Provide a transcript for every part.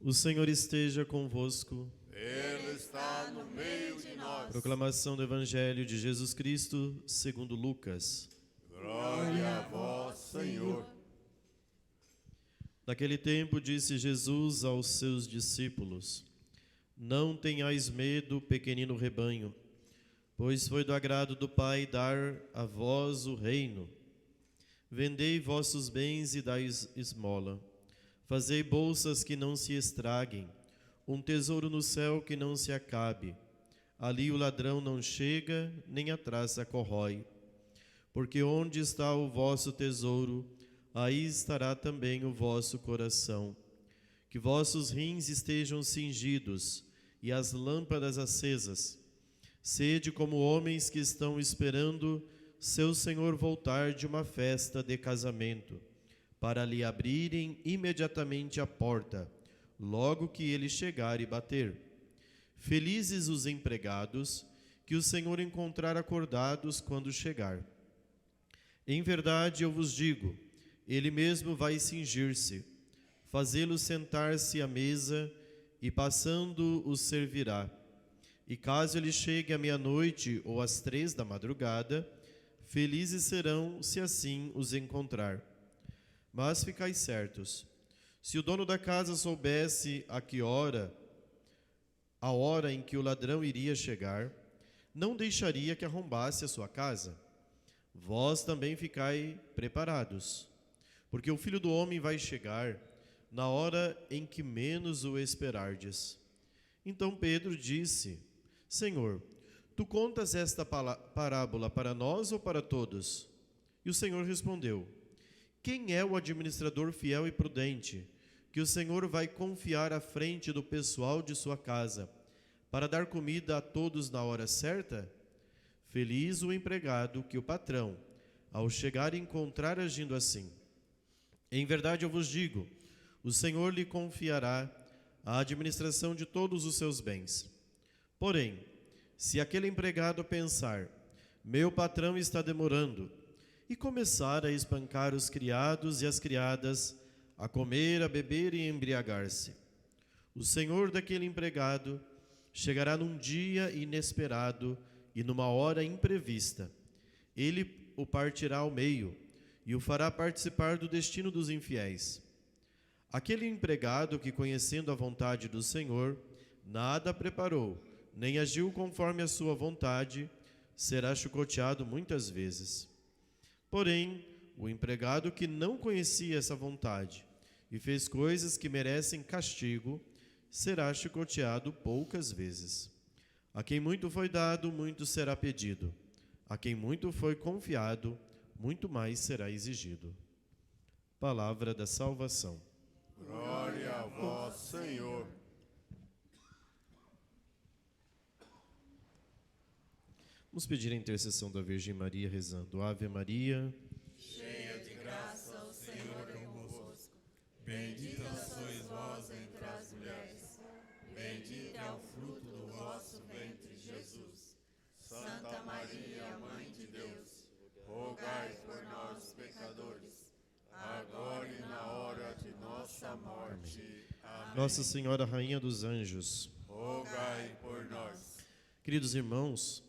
O Senhor esteja convosco. Ele está no meio de nós. Proclamação do Evangelho de Jesus Cristo, segundo Lucas. Glória a vós, Senhor. Naquele tempo disse Jesus aos seus discípulos: Não tenhais medo, pequenino rebanho, pois foi do agrado do Pai dar a vós o reino. Vendei vossos bens e dai esmola. Fazei bolsas que não se estraguem, um tesouro no céu que não se acabe. Ali o ladrão não chega, nem a traça corrói. Porque onde está o vosso tesouro, aí estará também o vosso coração. Que vossos rins estejam cingidos e as lâmpadas acesas. Sede como homens que estão esperando seu senhor voltar de uma festa de casamento, para lhe abrirem imediatamente a porta, logo que ele chegar e bater. Felizes os empregados que o Senhor encontrar acordados quando chegar. Em verdade eu vos digo, ele mesmo vai cingir-se, fazê-lo sentar-se à mesa e passando os servirá. E caso ele chegue à meia-noite ou às 3 da madrugada, felizes serão se assim os encontrar. Mas ficai certos, se o dono da casa soubesse a hora em que o ladrão iria chegar, não deixaria que arrombasse a sua casa. Vós também ficai preparados, porque o Filho do Homem vai chegar na hora em que menos o esperardes. Então Pedro disse: Senhor, tu contas esta parábola para nós ou para todos? E o Senhor respondeu: Quem é o administrador fiel e prudente, que o Senhor vai confiar à frente do pessoal de sua casa, para dar comida a todos na hora certa? Feliz o empregado que o patrão, ao chegar, encontrar agindo assim. Em verdade eu vos digo, o Senhor lhe confiará a administração de todos os seus bens. Porém, se aquele empregado pensar, meu patrão está demorando, e começar a espancar os criados e as criadas, a comer, a beber e embriagar-se, o senhor daquele empregado chegará num dia inesperado e numa hora imprevista. Ele o partirá ao meio e o fará participar do destino dos infiéis. Aquele empregado que, conhecendo a vontade do Senhor, nada preparou, nem agiu conforme a sua vontade, será chicoteado muitas vezes. Porém, o empregado que não conhecia essa vontade e fez coisas que merecem castigo, será chicoteado poucas vezes. A quem muito foi dado, muito será pedido. A quem muito foi confiado, muito mais será exigido. Palavra da salvação. Glória a vós, Senhor. Vamos pedir a intercessão da Virgem Maria rezando: Ave Maria, cheia de graça, o Senhor é convosco. Bendita sois vós entre as mulheres. Bendito é o fruto do vosso ventre, Jesus. Santa Maria, Mãe de Deus, rogai por nós, pecadores, agora e na hora de nossa morte. Amém. Nossa Senhora, Rainha dos Anjos, Rogai por nós. queridos irmãos,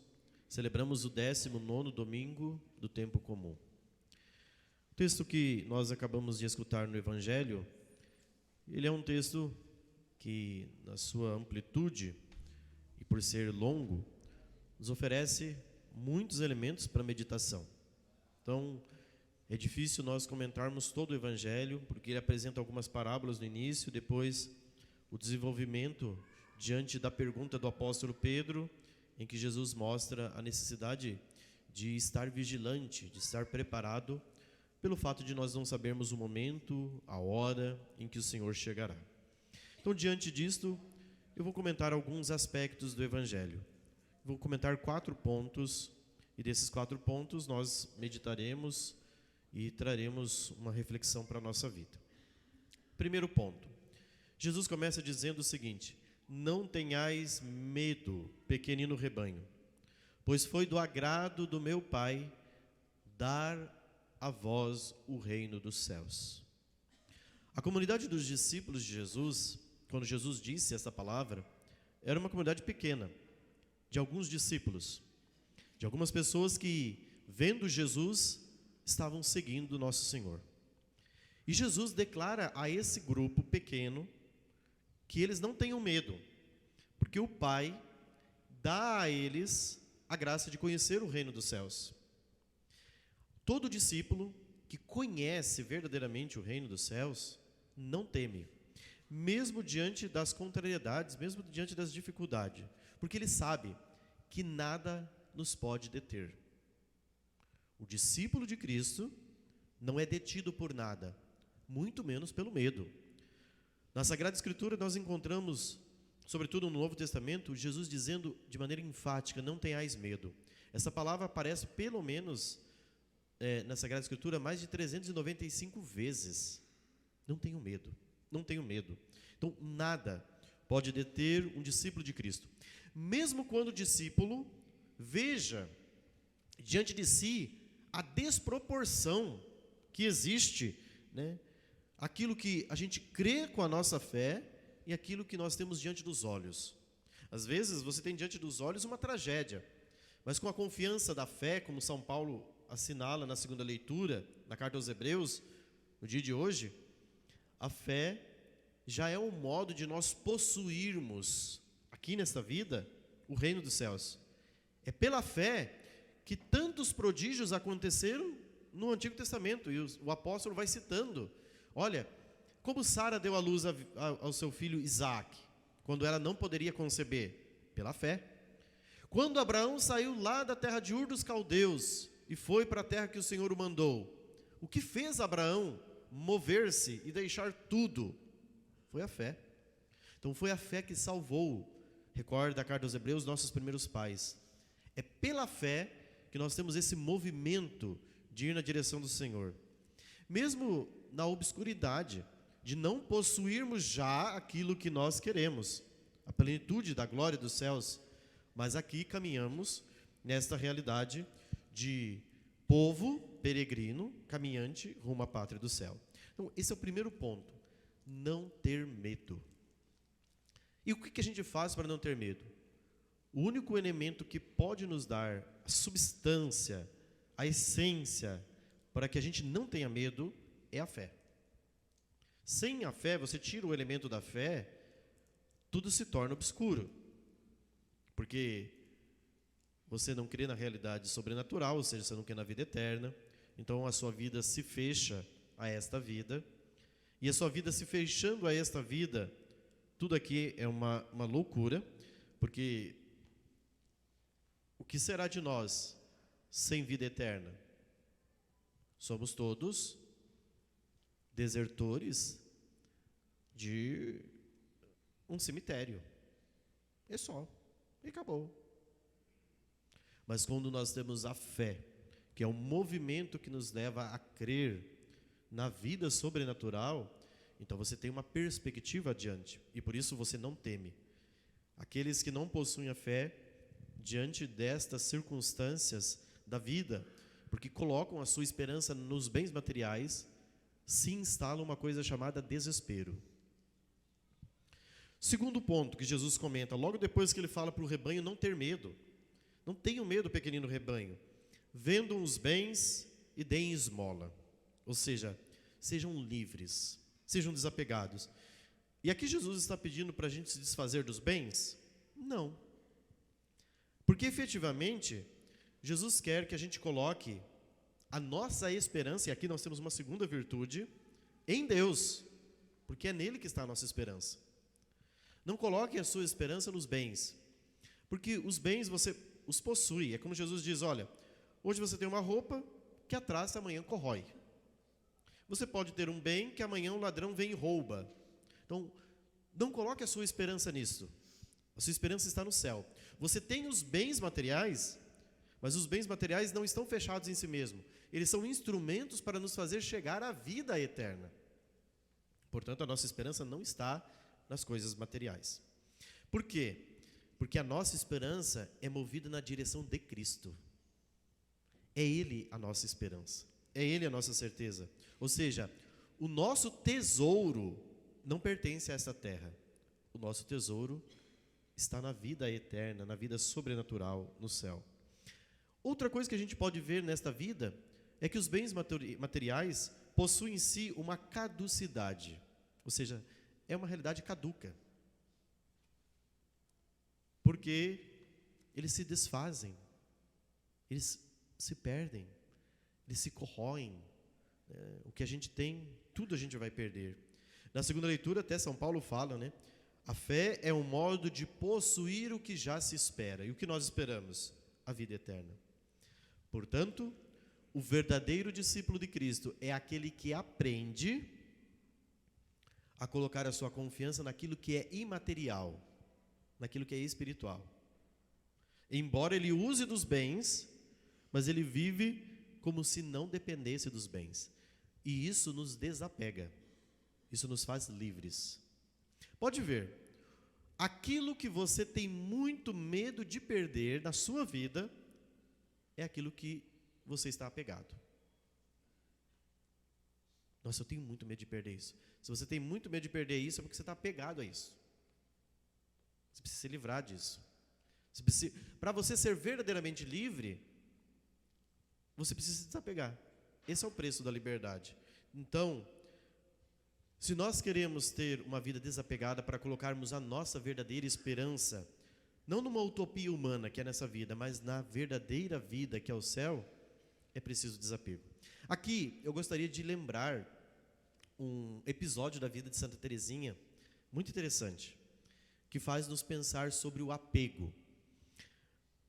celebramos o 19º domingo do tempo comum. O texto que nós acabamos de escutar no Evangelho, ele é um texto que, na sua amplitude e por ser longo, nos oferece muitos elementos para meditação. Então, é difícil nós comentarmos todo o Evangelho, porque ele apresenta algumas parábolas no início, depois o desenvolvimento diante da pergunta do apóstolo Pedro, em que Jesus mostra a necessidade de estar vigilante, de estar preparado, pelo fato de nós não sabermos o momento, a hora em que o Senhor chegará. Então, diante disto, eu vou comentar alguns aspectos do Evangelho. Vou comentar 4 pontos, e desses 4 pontos nós meditaremos e traremos uma reflexão para a nossa vida. Primeiro ponto, Jesus começa dizendo o seguinte: não tenhais medo, pequenino rebanho, pois foi do agrado do meu Pai dar a vós o reino dos céus. A comunidade dos discípulos de Jesus quando Jesus disse essa palavra, era uma comunidade pequena, de alguns discípulos, de algumas pessoas que, vendo Jesus, estavam seguindo nosso Senhor. E Jesus declara a esse grupo pequeno que eles não tenham medo, porque o Pai dá a eles a graça de conhecer o reino dos céus. Todo discípulo que conhece verdadeiramente o reino dos céus não teme, mesmo diante das contrariedades, mesmo diante das dificuldades, porque ele sabe que nada nos pode deter. O discípulo de Cristo não é detido por nada, muito menos pelo medo. Na Sagrada Escritura nós encontramos, sobretudo no Novo Testamento, Jesus dizendo de maneira enfática: não tenhais medo. Essa palavra aparece pelo menos na Sagrada Escritura mais de 395 vezes. Não tenho medo, não tenho medo. Então nada pode deter um discípulo de Cristo. Mesmo quando o discípulo veja diante de si a desproporção que existe, né? Aquilo que a gente crê com a nossa fé e aquilo que nós temos diante dos olhos. Às vezes você tem diante dos olhos uma tragédia, mas com a confiança da fé, como São Paulo assinala na segunda leitura, na carta aos Hebreus, no dia de hoje, a fé já é um modo de nós possuirmos, aqui nesta vida, o reino dos céus. É pela fé que tantos prodígios aconteceram no Antigo Testamento, e o apóstolo vai citando. Olha, como Sara deu à luz ao seu filho Isaac, quando ela não poderia conceber? Pela fé. Quando Abraão saiu lá da terra de Ur dos Caldeus e foi para a terra que o Senhor o mandou, o que fez Abraão mover-se e deixar tudo? Foi a fé. Então foi a fé que salvou, recorda a carta aos Hebreus, nossos primeiros pais. É pela fé que nós temos esse movimento de ir na direção do Senhor. Mesmo na obscuridade, de não possuirmos já aquilo que nós queremos, a plenitude da glória dos céus, mas aqui caminhamos nesta realidade de povo peregrino, caminhante rumo à pátria do céu. Então, esse é o primeiro ponto, não ter medo. E o que a gente faz para não ter medo? O único elemento que pode nos dar a substância, a essência, para que a gente não tenha medo, é a fé. Sem a fé, você tira o elemento da fé, tudo se torna obscuro. Porque você não crê na realidade sobrenatural, ou seja, você não crê na vida eterna. Então a sua vida se fecha a esta vida. E a sua vida se fechando a esta vida, tudo aqui é uma loucura, porque o que será de nós sem vida eterna? Somos todos desertores de um cemitério. É só. E acabou. Mas quando nós temos a fé, que é um movimento que nos leva a crer na vida sobrenatural, então você tem uma perspectiva adiante. E por isso você não teme. Aqueles que não possuem a fé, diante destas circunstâncias da vida, porque colocam a sua esperança nos bens materiais, se instala uma coisa chamada desespero. Segundo ponto que Jesus comenta, logo depois que ele fala para o rebanho não ter medo. Não tenham medo, pequenino rebanho. Vendam os bens e deem esmola. Ou seja, sejam livres, sejam desapegados. E aqui Jesus está pedindo para a gente se desfazer dos bens? Não. Porque efetivamente, Jesus quer que a gente coloque a nossa esperança, e aqui nós temos uma segunda virtude, em Deus, porque é nele que está a nossa esperança. Não coloque a sua esperança nos bens, porque os bens você os possui. É como Jesus diz, olha, hoje você tem uma roupa que a traça amanhã corrói. Você pode ter um bem que amanhã um ladrão vem e rouba. Então, não coloque a sua esperança nisso. A sua esperança está no céu. Você tem os bens materiais, mas os bens materiais não estão fechados em si mesmo. Eles são instrumentos para nos fazer chegar à vida eterna. Portanto, a nossa esperança não está nas coisas materiais. Por quê? Porque a nossa esperança é movida na direção de Cristo. É Ele a nossa esperança. É Ele a nossa certeza. Ou seja, o nosso tesouro não pertence a essa terra. nosso tesouro está na vida eterna, na vida sobrenatural, no céu. Outra coisa que a gente pode ver nesta vida é que os bens materiais possuem em si uma caducidade, ou seja, é uma realidade caduca, porque eles se desfazem, eles se perdem, eles se corroem. O que a gente tem, tudo a gente vai perder. Na segunda leitura, até São Paulo fala, né? A fé é um modo de possuir o que já se espera. E o que nós esperamos? A vida eterna. Portanto, o verdadeiro discípulo de Cristo é aquele que aprende a colocar a sua confiança naquilo que é imaterial, naquilo que é espiritual. Embora ele use dos bens, mas ele vive como se não dependesse dos bens. E isso nos desapega. Isso nos faz livres. Pode ver, aquilo que você tem muito medo de perder na sua vida é aquilo que você está apegado. Nossa, eu tenho muito medo de perder isso. Se você tem muito medo de perder isso, é porque você está apegado a isso. Você precisa se livrar disso. Para você ser verdadeiramente livre, você precisa se desapegar. Esse é o preço da liberdade. Então, se nós queremos ter uma vida desapegada para colocarmos a nossa verdadeira esperança, não numa utopia humana que é nessa vida, mas na verdadeira vida que é o céu, é preciso desapego. Aqui eu gostaria de lembrar um episódio da vida de Santa Teresinha, muito interessante, que faz nos pensar sobre o apego.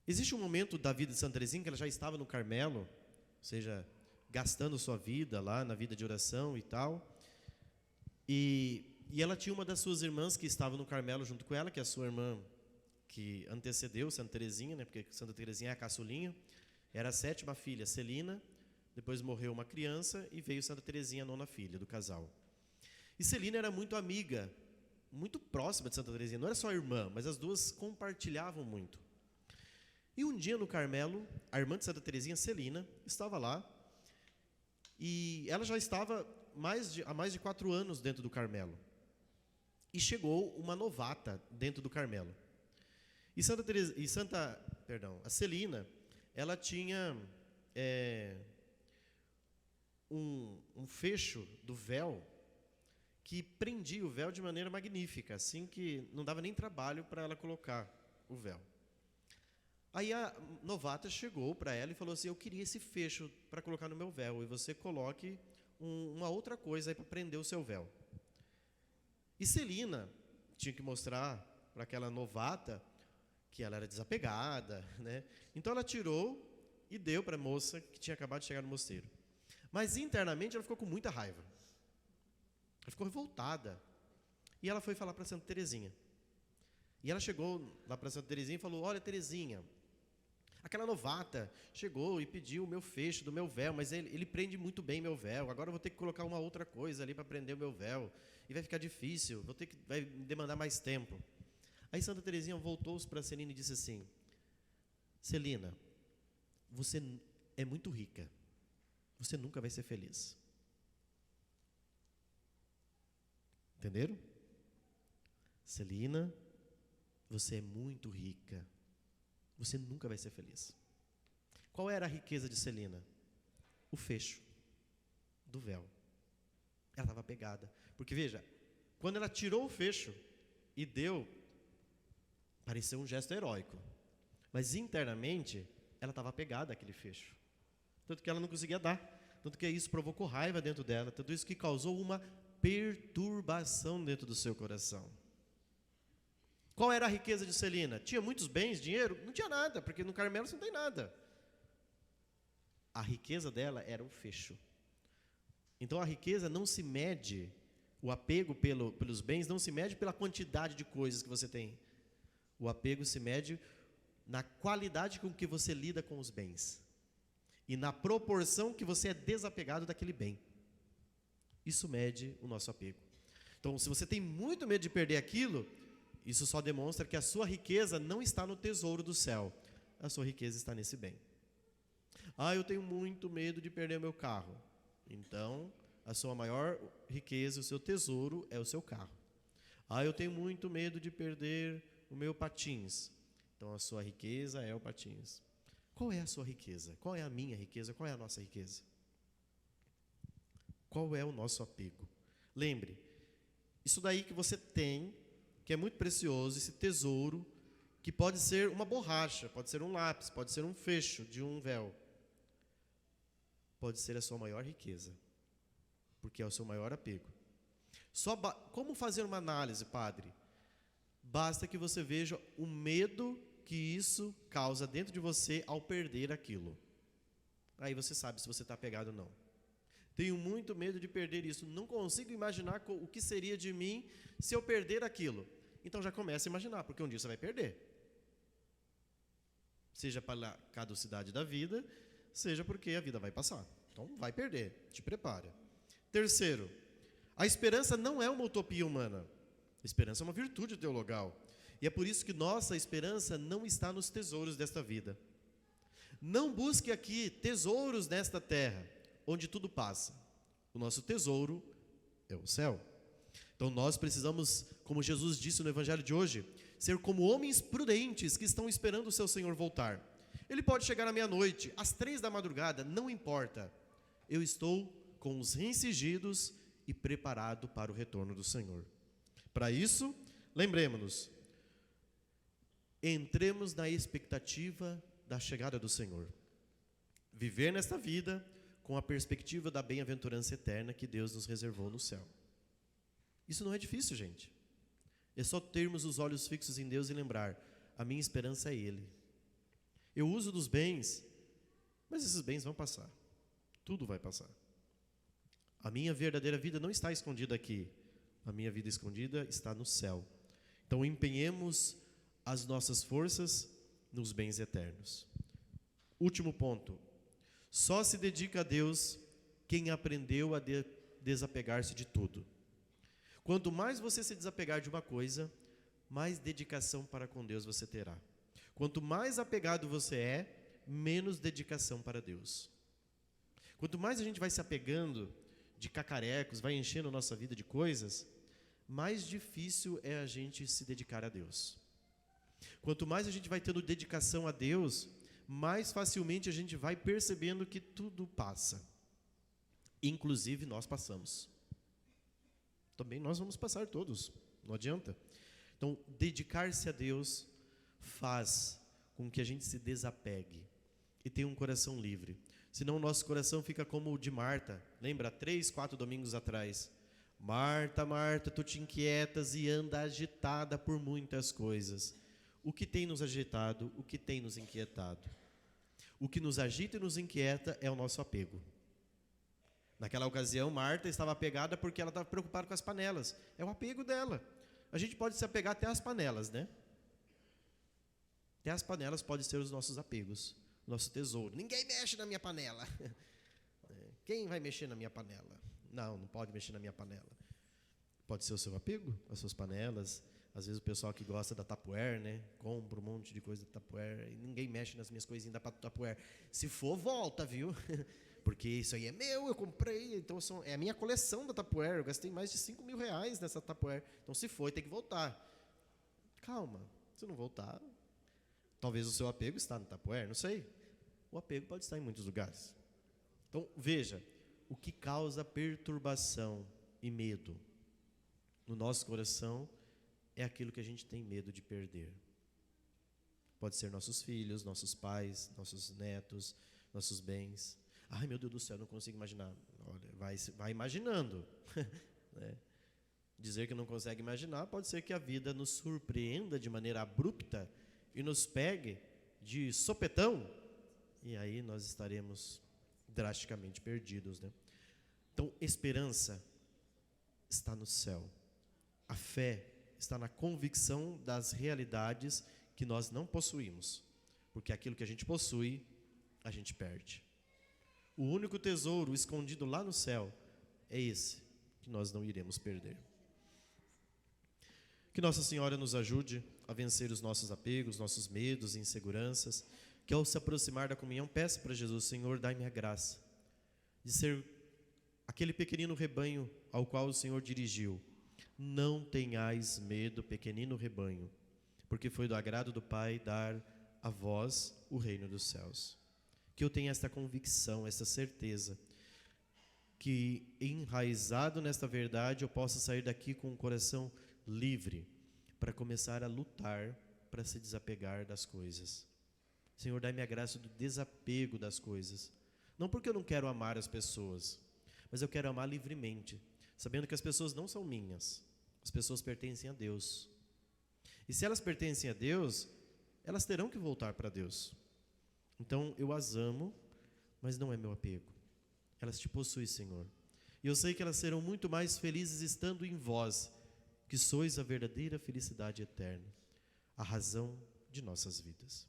Existe um momento da vida de Santa Teresinha que ela já estava no Carmelo, ou seja, gastando sua vida lá na vida de oração e tal, e ela tinha uma das suas irmãs que estava no Carmelo junto com ela, que é a sua irmã que antecedeu Santa Teresinha, né, porque Santa Teresinha é a caçulinha, era a 7ª filha, Celina, depois morreu uma criança e veio Santa Teresinha, a 9ª filha do casal. E Celina era muito amiga, muito próxima de Santa Teresinha, não era só irmã, mas as duas compartilhavam muito. E um dia no Carmelo, a irmã de Santa Teresinha, Celina, estava lá, e ela já estava há mais de 4 anos dentro do Carmelo. E chegou uma novata dentro do Carmelo. A Celina, ela tinha um fecho do véu que prendia o véu de maneira magnífica, assim que não dava nem trabalho para ela colocar o véu. Aí a novata chegou para ela e falou assim: eu queria esse fecho para colocar no meu véu, e você coloque uma outra coisa aí para prender o seu véu. E Celina tinha que mostrar para aquela novata que ela era desapegada, né? Então ela tirou e deu para a moça que tinha acabado de chegar no mosteiro. Mas internamente ela ficou com muita raiva. Ela ficou revoltada. E ela foi falar para Santa Teresinha. E ela chegou lá para Santa Teresinha e falou: olha, Teresinha, aquela novata chegou e pediu o meu fecho do meu véu, mas ele prende muito bem meu véu. Agora eu vou ter que colocar uma outra coisa ali para prender o meu véu. E vai ficar difícil, vai me demandar mais tempo. Aí Santa Teresinha voltou-se para Celina e disse assim: Celina, você é muito rica. Você nunca vai ser feliz. Entenderam? Celina, você é muito rica. Você nunca vai ser feliz. Qual era a riqueza de Celina? O fecho do véu. Ela estava pegada. Porque veja, quando ela tirou o fecho e deu, pareceu um gesto heróico. Mas internamente, ela estava pegada àquele fecho. Tanto que ela não conseguia dar. Tanto que isso provocou raiva dentro dela. Tanto isso que causou uma perturbação dentro do seu coração. Qual era a riqueza de Celina? Tinha muitos bens, dinheiro? Não tinha nada, porque no Carmelo você não tem nada. A riqueza dela era o fecho. Então a riqueza não se mede, o apego pelos bens não se mede pela quantidade de coisas que você tem. O apego se mede na qualidade com que você lida com os bens. E na proporção que você é desapegado daquele bem. Isso mede o nosso apego. Então, se você tem muito medo de perder aquilo, isso só demonstra que a sua riqueza não está no tesouro do céu. A sua riqueza está nesse bem. Eu tenho muito medo de perder o meu carro. Então, a sua maior riqueza, o seu tesouro é o seu carro. Eu tenho muito medo de perder o meu patins. Então a sua riqueza é o patins. Qual é a sua riqueza? Qual é a minha riqueza? Qual é a nossa riqueza? Qual é o nosso apego? Lembre, isso daí que você tem, que é muito precioso, esse tesouro, que pode ser uma borracha, pode ser um lápis, pode ser um fecho de um véu, pode ser a sua maior riqueza, porque é o seu maior apego. Como fazer uma análise, padre? Basta que você veja o medo que isso causa dentro de você ao perder aquilo. Aí você sabe se você está apegado ou não. Tenho muito medo de perder isso. Não consigo imaginar o que seria de mim se eu perder aquilo. Então já começa a imaginar, porque um dia você vai perder. Seja pela caducidade da vida, seja porque a vida vai passar. Então vai perder, te prepara. Terceiro, a esperança não é uma utopia humana. A esperança é uma virtude teologal. E é por isso que nossa esperança não está nos tesouros desta vida. Não busque aqui tesouros nesta terra, onde tudo passa. O nosso tesouro é o céu. Então nós precisamos, como Jesus disse no Evangelho de hoje, ser como homens prudentes que estão esperando o seu Senhor voltar. Ele pode chegar à meia-noite, às 3 da madrugada, não importa. Eu estou com os reincingidos e preparado para o retorno do Senhor. Para isso, lembremos-nos, entremos na expectativa da chegada do Senhor. Viver nesta vida com a perspectiva da bem-aventurança eterna que Deus nos reservou no céu. Isso não é difícil, gente. É só termos os olhos fixos em Deus e lembrar, a minha esperança é Ele. Eu uso dos bens, mas esses bens vão passar. Tudo vai passar. A minha verdadeira vida não está escondida aqui. A minha vida escondida está no céu. Então empenhemos as nossas forças nos bens eternos. Último ponto. Só se dedica a Deus quem aprendeu a desapegar-se de tudo. Quanto mais você se desapegar de uma coisa, mais dedicação para com Deus você terá. Quanto mais apegado você é, menos dedicação para Deus. Quanto mais a gente vai se apegando de cacarecos, vai enchendo a nossa vida de coisas, mais difícil é a gente se dedicar a Deus. Quanto mais a gente vai tendo dedicação a Deus, mais facilmente a gente vai percebendo que tudo passa. Inclusive nós passamos. Também nós vamos passar todos, não adianta. Então, dedicar-se a Deus faz com que a gente se desapegue e tenha um coração livre. Senão o nosso coração fica como o de Marta. Lembra, 3, 4 domingos atrás? Marta, Marta, tu te inquietas e anda agitada por muitas coisas. O que tem nos agitado? O que tem nos inquietado? O que nos agita e nos inquieta é o nosso apego. Naquela ocasião, Marta estava apegada porque ela estava preocupada com as panelas. É o apego dela. A gente pode se apegar até às panelas, né? Até as panelas podem ser os nossos apegos, nosso tesouro. Ninguém mexe na minha panela. Quem vai mexer na minha panela? Não pode mexer na minha panela. Pode ser o seu apego, as suas panelas. Às vezes o pessoal que gosta da Tupperware, né? Compra um monte de coisa da Tupperware e ninguém mexe nas minhas coisinhas da Tupperware. Se for, volta, viu? Porque isso aí é meu, eu comprei, então é a minha coleção da Tupperware, eu gastei mais de 5 mil reais nessa Tupperware. Então se foi, tem que voltar. Calma, se não voltar, talvez o seu apego está no Tupperware, não sei. O apego pode estar em muitos lugares. Então veja, o que causa perturbação e medo no nosso coração é aquilo que a gente tem medo de perder. Pode ser nossos filhos, nossos pais, nossos netos, nossos bens. Ai, meu Deus do céu, não consigo imaginar. Olha, vai imaginando. Né? Dizer que não consegue imaginar, pode ser que a vida nos surpreenda de maneira abrupta e nos pegue de sopetão, e aí nós estaremos drasticamente perdidos. Né? Então, esperança está no céu. A fé está na convicção das realidades que nós não possuímos, porque aquilo que a gente possui, a gente perde. O único tesouro escondido lá no céu é esse, que nós não iremos perder. Que Nossa Senhora nos ajude a vencer os nossos apegos, nossos medos e inseguranças, que ao se aproximar da comunhão, peça para Jesus: Senhor, dai-me a graça de ser aquele pequenino rebanho ao qual o Senhor dirigiu, Não tenhais medo, pequenino rebanho, porque foi do agrado do Pai dar a vós o reino dos céus. Que eu tenha esta convicção, esta certeza, que enraizado nesta verdade eu possa sair daqui com o coração livre para começar a lutar para se desapegar das coisas. Senhor, dai-me a graça do desapego das coisas. Não porque eu não quero amar as pessoas, mas eu quero amar livremente, sabendo que as pessoas não são minhas, as pessoas pertencem a Deus. E se elas pertencem a Deus, elas terão que voltar para Deus. Então eu as amo, mas não é meu apego. Elas te possuem, Senhor. E eu sei que elas serão muito mais felizes estando em vós, que sois a verdadeira felicidade eterna, a razão de nossas vidas.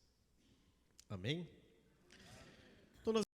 Amém?